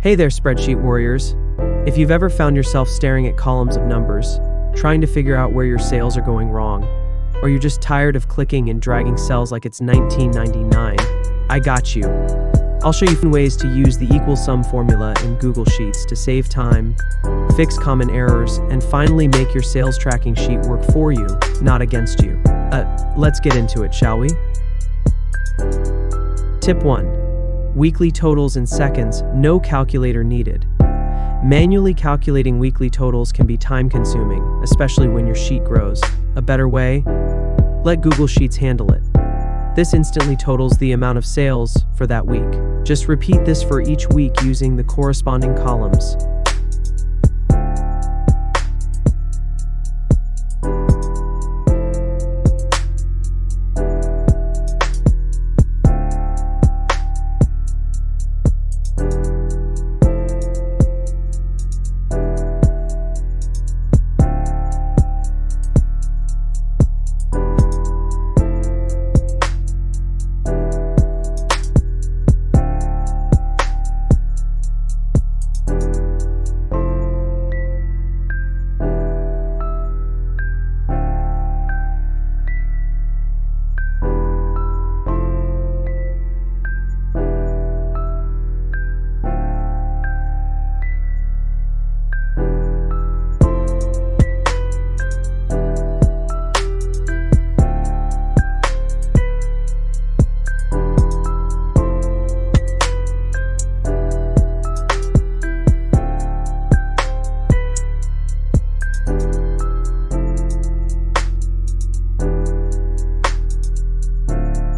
Hey there, spreadsheet warriors. If you've ever found yourself staring at columns of numbers, trying to figure out where your sales are going wrong, or you're just tired of clicking and dragging cells like it's 1999, I got you. I'll show you ways to use the equal sum formula in Google Sheets to save time, fix common errors, and finally make your sales tracking sheet work for you, not against you. Let's get into it, shall we? Tip 1. Weekly totals in seconds, no calculator needed. Manually calculating weekly totals can be time-consuming, especially when your sheet grows. A better way? Let Google Sheets handle it. This instantly totals the amount of sales for that week. Just repeat this for each week using the corresponding columns.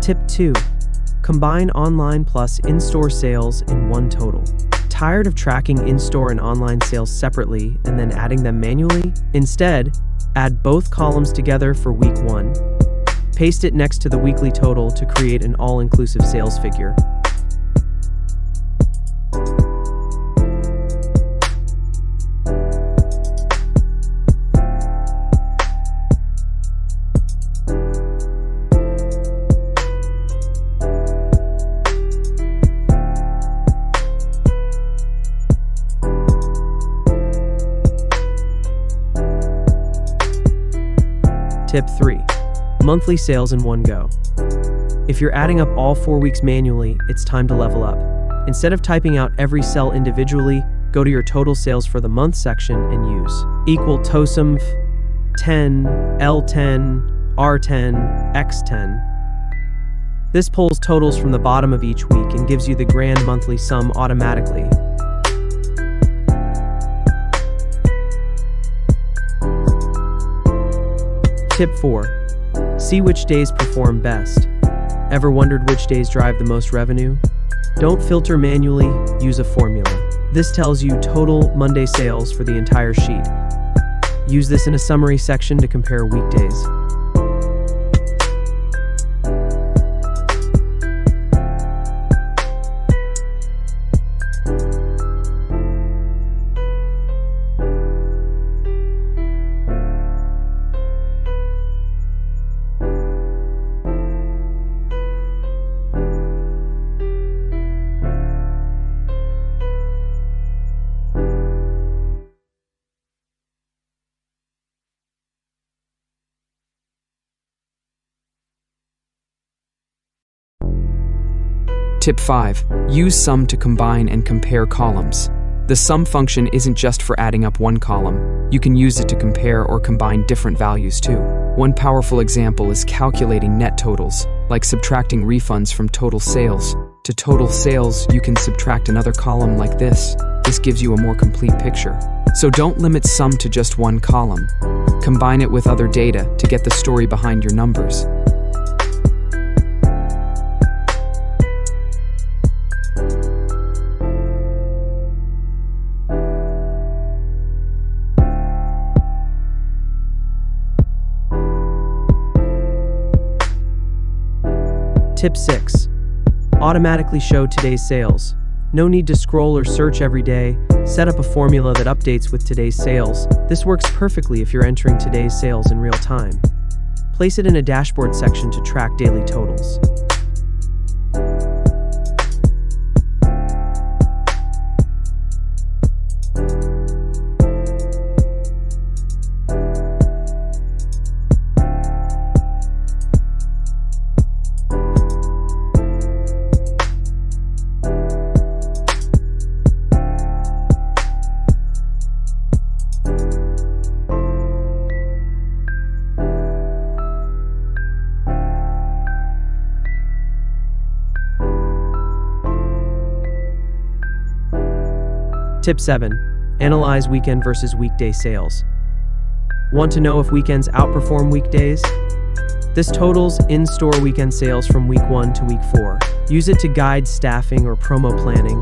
Tip 2. Combine online plus in-store sales in one total. Tired of tracking in-store and online sales separately and then adding them manually? Instead, add both columns together for week 1. Paste it next to the weekly total to create an all-inclusive sales figure. Tip 3. Monthly sales in one go. If you're adding up all 4 weeks manually, it's time to level up. Instead of typing out every cell individually, go to your total sales for the month section and use equal TOSUM 10, L10, R10, X10. This pulls totals from the bottom of each week and gives you the grand monthly sum automatically. Tip 4. See which days perform best. Ever wondered which days drive the most revenue? Don't filter manually, use a formula. This tells you total Monday sales for the entire sheet. Use this in a summary section to compare weekdays. Tip 5. Use sum to combine and compare columns. The sum function isn't just for adding up one column. You can use it to compare or combine different values too. One powerful example is calculating net totals, like subtracting refunds from total sales. To total sales, you can subtract another column like this. This gives you a more complete picture. So don't limit sum to just one column. Combine it with other data to get the story behind your numbers. Tip 6. Automatically show today's sales. No need to scroll or search every day. Set up a formula that updates with today's sales. This works perfectly if you're entering today's sales in real time. Place it in a dashboard section to track daily totals. Tip 7. Analyze weekend versus weekday sales. Want to know if weekends outperform weekdays? This totals in-store weekend sales from week 1 to week 4. Use it to guide staffing or promo planning.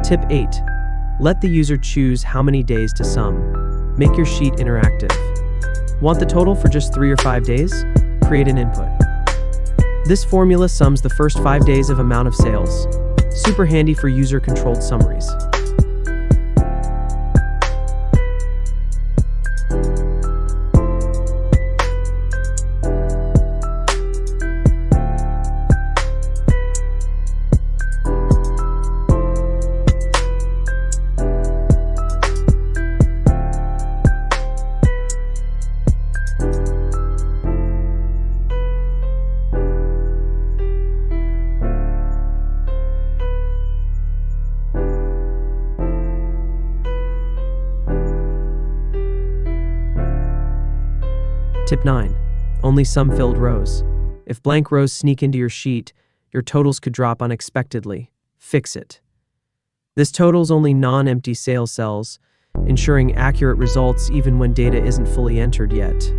Tip 8. Let the user choose how many days to sum. Make your sheet interactive. Want the total for just 3 or 5 days? Create an input. This formula sums the first 5 days of amount of sales. Super handy for user-controlled summaries. Tip 9. Only some filled rows. If blank rows sneak into your sheet, your totals could drop unexpectedly. Fix it. This totals only non-empty sales cells, ensuring accurate results even when data isn't fully entered yet.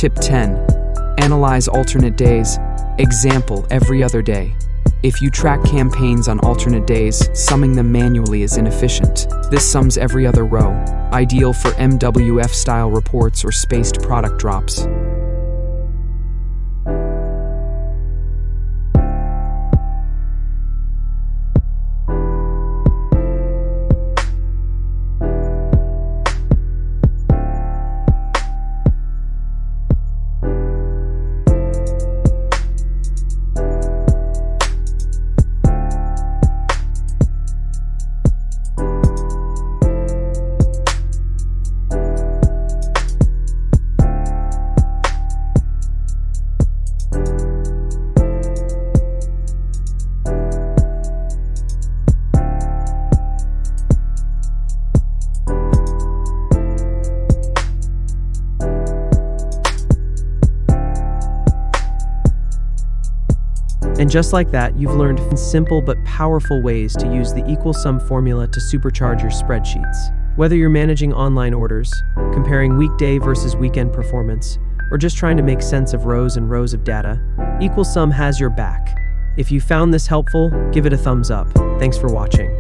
Tip 10. Analyze alternate days. Example, every other day. If you track campaigns on alternate days, summing them manually is inefficient. This sums every other row, ideal for MWF-style reports or spaced product drops. And just like that, you've learned simple but powerful ways to use the equal sum formula to supercharge your spreadsheets. Whether you're managing online orders, comparing weekday versus weekend performance, or just trying to make sense of rows and rows of data, Equal Sum has your back. If you found this helpful, give it a thumbs up. Thanks for watching.